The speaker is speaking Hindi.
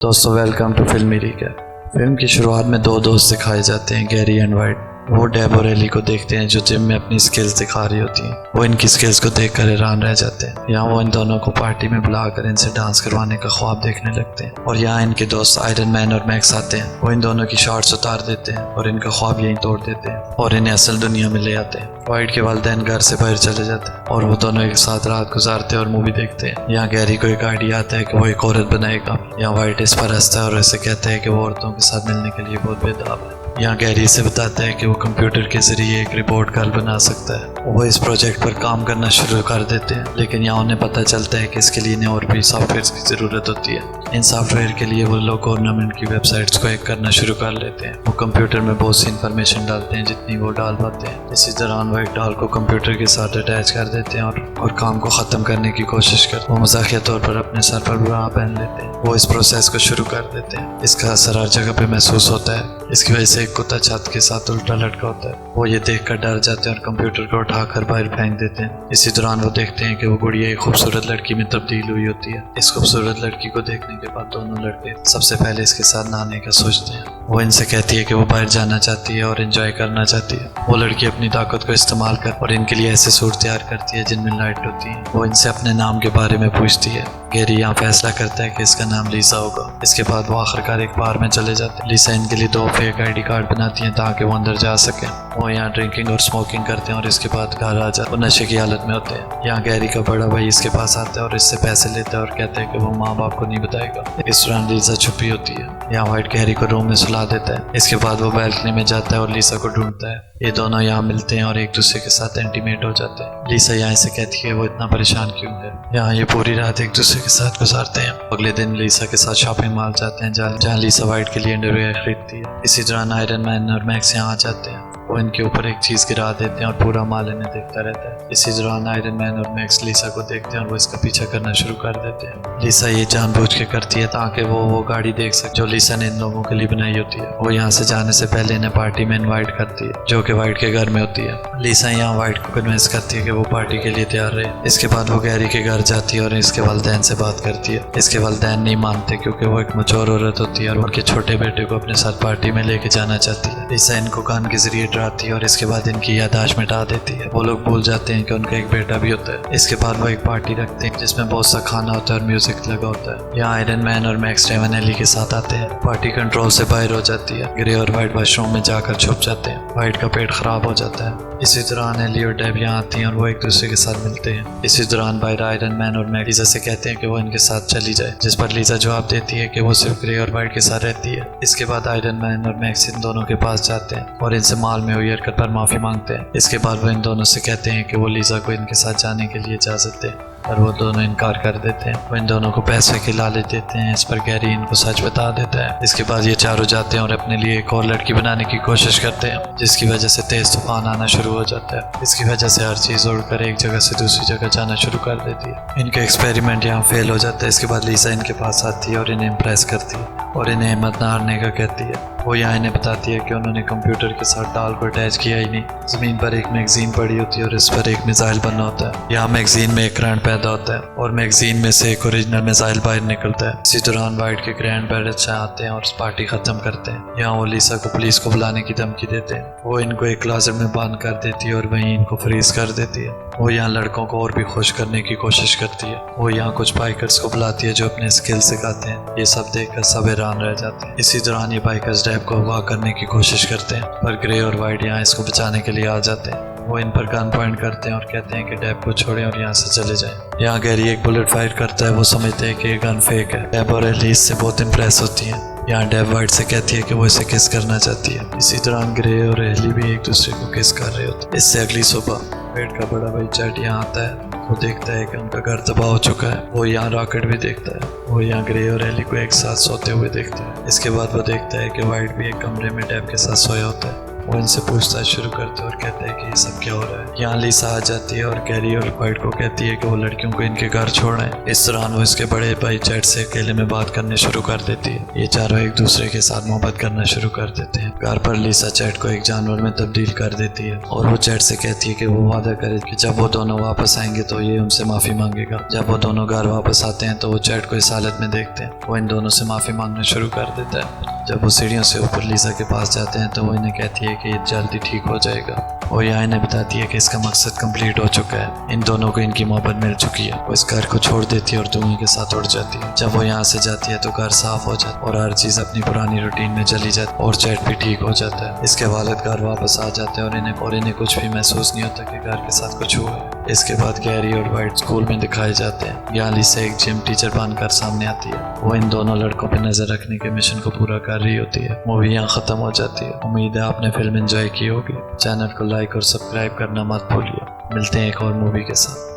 दोस्तों वेलकम टू फिल्मी रिकैप। फिल्म की शुरुआत में दो दोस्त दिखाए जाते हैं, गैरी एंड वाइट। वो डेब और एली को देखते हैं जो जिम में अपनी स्किल्स दिखा रही होती हैं। वो इनकी स्किल्स को देखकर हैरान रह जाते हैं। यहाँ वो इन दोनों को पार्टी में बुलाकर इनसे डांस करवाने का ख्वाब देखने लगते हैं और यहाँ इनके दोस्त आयरन मैन और मैक्स आते हैं। वो इन दोनों की शॉर्ट्स उतार देते हैं और इनका ख्वाब यहीं तोड़ देते हैं और इन्हें असल दुनिया में ले आते हैं। वाइट के वालिदैन घर से बाहर चले जाते हैं और वो दोनों एक साथ रात गुजारते हैं और मूवी देखते हैं। यहाँ गैरी को एक आइडिया आता है कि वो एक औरत बनाएगा। यहाँ वाइट इस पर हंसता है और ऐसे कहता है कि वो औरतों के साथ मिलने के लिए बहुत बेताब है। यहाँ गैरी से बताता है कि वो कंप्यूटर के जरिए एक रिपोर्ट कार्ड बना सकता है। वो इस प्रोजेक्ट पर काम करना शुरू कर देते हैं, लेकिन यहाँ उन्हें पता चलता है कि इसके लिए इन्हें और भी सॉफ्टवेयर की ज़रूरत होती है। इन सॉफ्टवेयर के लिए वो लोग गवर्नमेंट की वेबसाइट्स को हैक करना शुरू कर लेते हैं। वो कंप्यूटर में बहुत सी इंफॉर्मेशन डालते हैं जितनी वो डाल पाते हैं। इसी दौरान वो एक डॉल को कंप्यूटर के साथ अटैच कर देते हैं और काम को ख़त्म करने की कोशिश करते हैं। वो मजाकिया तौर पर अपने सर पर बुरा पहन लेते हैं। वो इस प्रोसेस को शुरू कर देते हैं। इसका असर हर जगह पे महसूस होता है। इसकी वजह से एक कुत्ता छत के साथ उल्टा लटका होता है। वो ये देखकर डर जाते हैं और कंप्यूटर को उठाकर बाहर फेंक देते हैं। इसी दौरान वो देखते हैं कि वो गुड़िया एक खूबसूरत लड़की में तब्दील हुई होती है। इस खूबसूरत लड़की को देखने के बाद दोनों लड़के सबसे पहले इसके साथ नहाने का सोचते हैं। वो इनसे कहती है कि वो बाहर जाना चाहती है और एंजॉय करना चाहती है। वो लड़की अपनी ताकत को इस्तेमाल कर और इनके लिए ऐसे सूट तैयार करती है जिनमें लाइट होती है। वो इनसे अपने नाम के बारे में पूछती है। गैरी यहाँ फैसला करता है कि इसका नाम लीसा होगा। इसके बाद वो आखिरकार एक बार में चले जाते हैं। लीसा इनके लिए दो फेक आईडी कार्ड बनाती हैं ताकि वो अंदर जा सके। वो यहाँ ड्रिंकिंग और स्मोकिंग करते हैं और इसके बाद घर आ जाते हैं। वो नशे की हालत में होते हैं। यहाँ गैरी का बड़ा भाई इसके पास आता है और इससे पैसे लेता है और कहता है कि वो माँ बाप को नहीं बताएगा। इस दौरान लीसा छुपी होती है। यहाँ वाइट गैरी को रूम में सुला देता है। इसके बाद वो बैल्कनी में जाता है और लीसा को ढूंढता है। ये दोनों यहाँ मिलते हैं और एक दूसरे के साथ इंटीमेट हो जाते हैं। लीसा यहाँ से कहती है वो इतना परेशान क्यों है। यहाँ ये पूरी रात एक दूसरे के साथ गुजारते हैं। अगले दिन लीसा के साथ शॉपिंग मॉल जाते हैं जहाँ लीसा वाइट के लिए अंडरवेयर खरीदती है। इसी दौरान आयरन मैन और मैक्स यहाँ आ जाते हैं। वो इनके ऊपर एक चीज गिरा देते हैं और पूरा माल इन्हें देखता रहता है। इसी दौरान आयरन मैन और मैक्स लीसा को देखते हैं और वो इसका पीछा करना शुरू कर देते हैं। लीसा ये जानबूझ के करती है ताकि वो गाड़ी देख सके जो लीसा ने इन लोगों के लिए बनाई होती है। वो यहाँ से जाने से पहले इन्हें पार्टी में इनवाइट करती है जो कि वाइट के घर में होती है। लीसा यहाँ वाइट को कन्विंस करती है कि वो पार्टी के लिए तैयार रहे। इसके बाद वो गैरी के घर जाती है और इसके वालिदैन से बात करती है। इसके वालिदैन नहीं मानते क्योंकि वो एक मैच्योर औरत होती है और उनके छोटे बेटे को अपने साथ पार्टी में लेके जाना चाहती है। लीसा इनको कान के जरिए डराती है और इसके बाद इनकी याददाश्त मिटा देती है। वो लोग भूल जाते हैं कि उनका एक बेटा भी होता है। इसके बाद वो एक पार्टी रखते हैं जिसमें बहुत सा खाना होता है और म्यूजिक लगा होता है। यहाँ आयरन मैन और मैक्स डेवन एली के साथ आते हैं। पार्टी कंट्रोल से बाहर हो जाती है। ग्रे और वाइट वॉशरूम में जाकर छुप जाते हैं। वाइट का पेट खराब हो जाता है। इसी दौरान एली और डेब यहाँ आती हैं और वो एक दूसरे के साथ मिलते हैं। इसी दौरान बाहर आयरन मैन और मैक्स लीसा से कहते हैं कि वो इनके साथ चली जाए, जिस पर लीसा जवाब देती है कि वो सिर्फ ग्रे और वाइट के साथ रहती है। इसके बाद आयरन मैन और मैक्स इन दोनों के पास जाते हैं और इनसे माल में हुई हरकत पर माफी मांगते हैं। इसके बाद वो इन दोनों से कहते हैं कि वो लीसा को इनके साथ जाने के लिए इजाजत दे और वो दोनों इनकार कर देते हैं। वो इन दोनों को पैसे के लालच देते हैं। इस पर गैरी इनको सच बता देता है। इसके बाद ये चारों जाते हैं और अपने लिए एक और लड़की बनाने की कोशिश करते हैं जिसकी वजह से तेज तूफान आना शुरू हो जाता है। इसकी वजह से हर चीज उड़कर एक जगह से दूसरी जगह जाना शुरू कर देती है। इनका एक्सपेरिमेंट यहाँ फेल हो जाता है। इसके बाद लीसा इनके पास आती है और इन्हें इम्प्रेस करती है और इन्हें हिम्मत न हारने का कहती है। वो यहाँ इन्हें बताती है कि उन्होंने कंप्यूटर के साथ डाल को अटैच किया ही नहीं। जमीन पर एक मैगजीन पड़ी होती है और इस पर एक मिसाइल बना होता है। यहाँ मैगजीन में एक करंट पैदा होता है और मैगजीन में से एक ओरिजिनल मिसाइल बाहर निकलता है। इसी दौरान वाइट के ग्रैंड पेरेंट्स आते हैं और पार्टी खत्म करते हैं। यहाँ वो लीसा को पुलिस को बुलाने की धमकी देते हैं। वो इनको एक क्लोजेट में बंद कर देती है और वहीं इनको फ्रीज कर देती है। वो यहाँ लड़कों को और भी खुश करने की कोशिश करती है। वो यहाँ कुछ बाइकर्स को बुलाती है जो अपने स्किल सिखाते हैं। ये सब देखकर सब हैरान रह जाते हैं। इसी दौरान ये बाइकर्स डेब को अगवा करने की कोशिश करते हैं पर ग्रे और वाइट यहाँ इसको बचाने के लिए आ जाते हैं। वो इन पर गन पॉइंट करते हैं और कहते हैं कि डेब को छोड़ें और यहाँ से चले जाएं। यहाँ गैरी एक बुलेट फायर करता है। वो समझते हैं कि ये गन फेक है। डेब और एली इससे बहुत इंप्रेस होती हैं। यहाँ डेब वाइट से कहती है कि वो इसे किस करना चाहती है। इसी दौरान ग्रे और एली भी एक दूसरे को किस कर रहे होते हैं। इससे अगली सुबह पेट का बड़ा भाई चैट यहाँ आता है। वो देखता है कि उनका घर तबाह हो चुका है। वो यहाँ रॉकेट भी देखता है। वो यहाँ ग्रे और एली को एक साथ सोते हुए देखता है। इसके बाद वो देखता है कि वाइट भी एक कमरे में डेब के साथ सोया होता है। वो इनसे पूछताछ शुरू करते हैं और कहते हैं कि ये सब क्या हो रहा है। यहाँ लीसा आ जाती है और गैरी और वाइट को कहती है कि वो लड़कियों को इनके घर छोड़ें। इस दौरान वो इसके बड़े भाई चैट से अकेले में बात करने शुरू कर देती है। ये चारों एक दूसरे के साथ मोहब्बत करना शुरू कर देते हैं। घर पर लीसा चैट को एक जानवर में तब्दील कर देती है और वो चैट से कहती है कि वो वादा करे कि जब वो दोनों वापस आएंगे तो ये उनसे माफी मांगेगा। जब वो दोनों घर वापस आते हैं तो वो चैट को इस हालत में देखते हैं। वो इन दोनों से माफी मांगना शुरू कर देता है। जब वो सीढ़ियों से ऊपर लीसा के पास जाते हैं तो वो इन्हें कहती है कि ये जल्दी ठीक हो जाएगा। और यहाँ इन्हें बताती है कि इसका मकसद कंप्लीट हो चुका है, इन दोनों को इनकी मोहब्बत मिल चुकी है। वो इस घर को छोड़ देती है और धुएं के साथ उड़ जाती है। जब वो यहाँ से जाती है तो घर साफ हो जाता है और हर चीज अपनी पुरानी रूटीन में चली जाती है और चैट भी ठीक हो जाता है। इसके वालिद घर वापस आ जाते हैं और इन्हें कुछ भी महसूस नहीं होता कि घर के साथ कुछ हुआ है। इसके बाद गैरी और वाइट स्कूल में दिखाए जाते हैं। यहाँ लीसा एक जिम टीचर बनकर सामने आती है। वो इन दोनों लड़कों पर नजर रखने के मिशन को पूरा कर रही होती है। मूवी यहाँ खत्म हो जाती है। उम्मीद है आपने फिल्म एंजॉय की होगी। चैनल को लाइक और सब्सक्राइब करना मत भूलिए। मिलते हैं एक और मूवी के साथ।